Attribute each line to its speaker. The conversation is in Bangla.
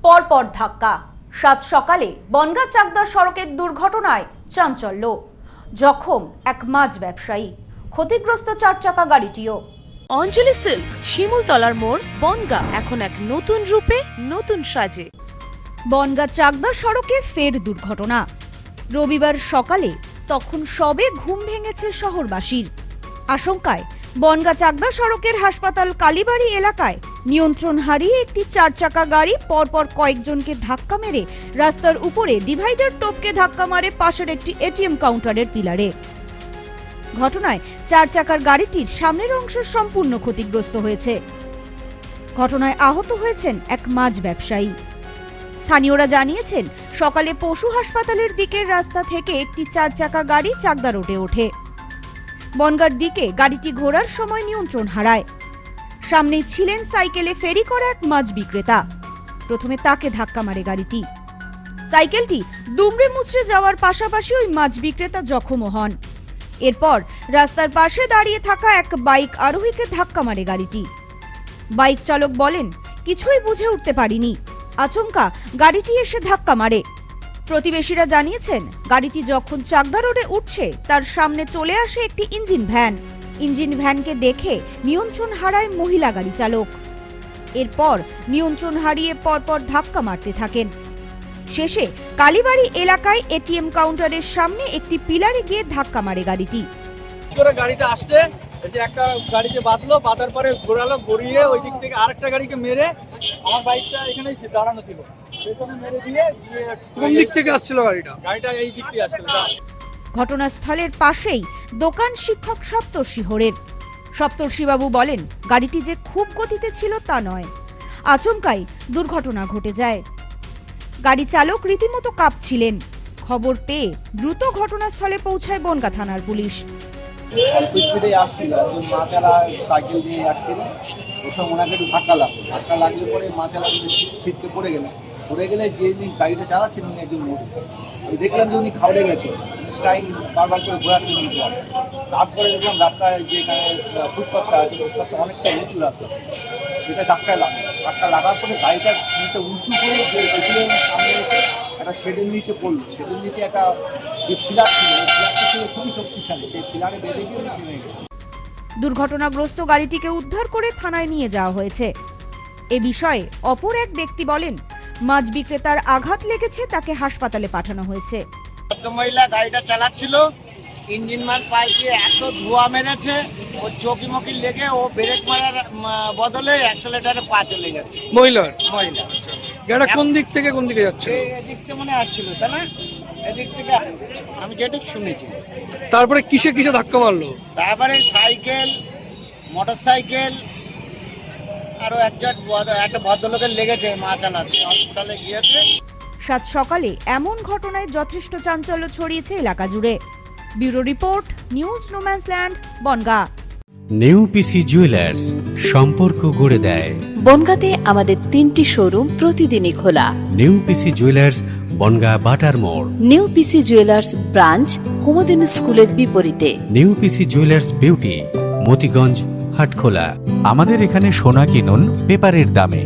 Speaker 1: পরপর ধাক্কা। সাত সকালে বনগাঁ চাকদা সড়কের দুর্ঘটনায় চাঞ্চল্য। জখম এক মাছ ব্যবসায়ী, ক্ষতিগ্রস্ত 4 চাকা গাড়িটিও।
Speaker 2: অঞ্জলি সিল্ক, শিমুলতলার মোড়, বনগাঁ এখন এক নতুন রূপে, নতুন সাজে।
Speaker 1: বনগাঁ চাকদা সড়কে ফের দুর্ঘটনা। রবিবার সকালে তখন সবে ঘুম ভেঙেছে শহরবাসীর। আশঙ্কায় বনগাঁ চাকদা সড়কের হাসপাতাল কালীবাড়ি এলাকায় নিয়ন্ত্রণ হারিয়ে একটি 4 চাকা গাড়ি পরপর কয়েকজনকে ধাক্কা মেরে রাস্তার উপরে ডিভাইডার টপকে ধাক্কা মারে পাশের একটি এটিএম কাউন্টারের পিলারে। ঘটনায় 4 চাকার গাড়িটির সামনের অংশ সম্পূর্ণ ক্ষতিগ্রস্ত হয়েছে। ঘটনায় আহত হয়েছেন এক মাছ ব্যবসায়ী। স্থানীয়রা জানিয়েছেন, সকালে পশু হাসপাতালের দিকের রাস্তা থেকে একটি 4 চাকা গাড়ি চাকদা রোডে ওঠে। বনগাঁর দিকে গাড়িটি ঘোরার সময় নিয়ন্ত্রণ হারায়। সামনেই ছিলেন সাইকেলে ফেরি করা এক মাছ বিক্রেতা। প্রথমে তাকে ধাক্কা মারে গাড়িটি। সাইকেলটি দুমড়ে মুচড়ে যাওয়ার পাশাপাশি ওই মাছ বিক্রেতা জখমও হন। এরপর রাস্তার পাশে দাঁড়িয়ে থাকা এক বাইক আরোহীকে ধাক্কা মারে গাড়িটি। বাইক চালক বলেন, কিছুই বুঝে উঠতে পারিনি, আচমকা গাড়িটি এসে ধাক্কা মারে। প্রতিবেশীরা জানিয়েছেন, গাড়িটি যখন চাকদা রোডে উঠছে তার সামনে চলে আসে একটি ইঞ্জিন ভ্যান। ইঞ্জিন ভ্যানকে দেখে নিয়ন্ত্রণ হারায় মহিলা গাড়ি চালক। এরপর নিয়ন্ত্রণ হারিয়ে পরপর ধাক্কা মারতে থাকেন। শেষে কালীবাড়ি এলাকায় এটিএম কাউন্টারের সামনে একটি পিলারে গিয়ে ধাক্কা মারে গাড়িটি।
Speaker 3: গাড়িটা আসছে, একটা গাড়িকে বাঁধলো, বাঁধার পরে ঘোরালো, ঘুরিয়ে ওই দিক থেকে আরেকটা গাড়িকে মেরে আমার বাইকটা এখানেই দাঁড়ানো ছিল, পেছনে মেরে দিয়ে কোন দিক থেকে আসছিল গাড়িটা এই দিক থেকে আসছিল।
Speaker 1: ঘটনাস্থলের পাশেই দোকান শিক্ষক সপ্তর্ষি হরের। সপ্তর্ষিবাবু বলেন, গাড়িটি যে খুব গতিতে ছিল তা নয়, আচমকাই দুর্ঘটনা ঘটে যায়। গাড়ি চালক রীতিমতো কাঁপছিলেন। খবর পেয়ে দ্রুত ঘটনাস্থলে পৌঁছায় বনগাঁ থানার পুলিশ।
Speaker 4: অল্প স্পিডে আসছিল, একজন মাচালা সাইকেল নিয়ে আসছিল, ওসব ওনাকে একটু ধাক্কা লাগলে পরে মাচালা ছিটকে পড়ে গেলে যে গাড়িটা চালাচ্ছেন উনি একজন মহিলা। আমি দেখলাম যে উনি খাওয়ারে গেছে, স্টাইল বারবার করে ঘোরাচ্ছেন উনি। তারপরে দেখলাম রাস্তায় যে ফুটপাথটা আছে, ফুটপাথটা অনেকটা উঁচু রাস্তা, সেটা ধাক্কা লাগার পরে গাড়িটা উঁচু করে সামনে এসে একটা শেডের নিচে পড়লো। শেডের নিচে একটা যে পিলার ছিল, পিলারটা ছিল খুবই শক্তিশালী, সেই পিলারে বেঁধে গিয়ে উনি থেমে গেল।
Speaker 1: দুর্ঘটনাগ্রস্ত গাড়িটিকে উদ্ধার করে থানায় নিয়ে যাওয়া হয়েছে। এ বিষয়ে অপর এক ব্যক্তি বলেন, মাছ বিক্রেতার আঘাত লেগেছে, তাকে হাসপাতালে পাঠানো হয়েছে।
Speaker 5: মহিলা গাড়িটা চালাচ্ছিল, ইঞ্জিন মাল পাইছে, এত ধোঁয়া মেরেছে, ও চৌকিমকি লেগে ও ব্রেক মারার বদলে অ্যাক্সেলেটারে পা চলে গেছে। মহিলা
Speaker 3: গাড়িটা কোন দিক থেকে কোন দিকে যাচ্ছে?
Speaker 5: এদিক থেকে মনে আসছিল, তাই না? এদিক থেকে আমি যেটুকু শুনেছি।
Speaker 3: তারপরে কিসে ধাক্কা মারলো?
Speaker 5: তারপরে সাইকেল, মোটর সাইকেল, আরো একটা ভদ্রলোকের লেগেছে, মা চালাচ্ছে, হসপিটালে গিয়েছে।
Speaker 1: সাত সকালে এমন ঘটনায় যথেষ্ট চাঞ্চল্য ছড়িয়েছে এলাকা জুড়ে। Bureau report, news no man's land, Bongaon.
Speaker 6: New PC jewellers, সম্পর্ক গড়ে দেয়।
Speaker 2: বনগাঁতে আমাদের 3টি শোরুম প্রতিদিনই খোলা।
Speaker 6: নিউ পিসি জুয়েলার্স, বনগাঁ বাটার মোড়।
Speaker 2: New PC jewellers branch, Kumudini স্কুলের বিপরীতে।
Speaker 6: New PC jewellers beauty, Motiganj, Hatkhola.
Speaker 7: আমাদের এখানে সোনা কিনুন পেপারের দামে।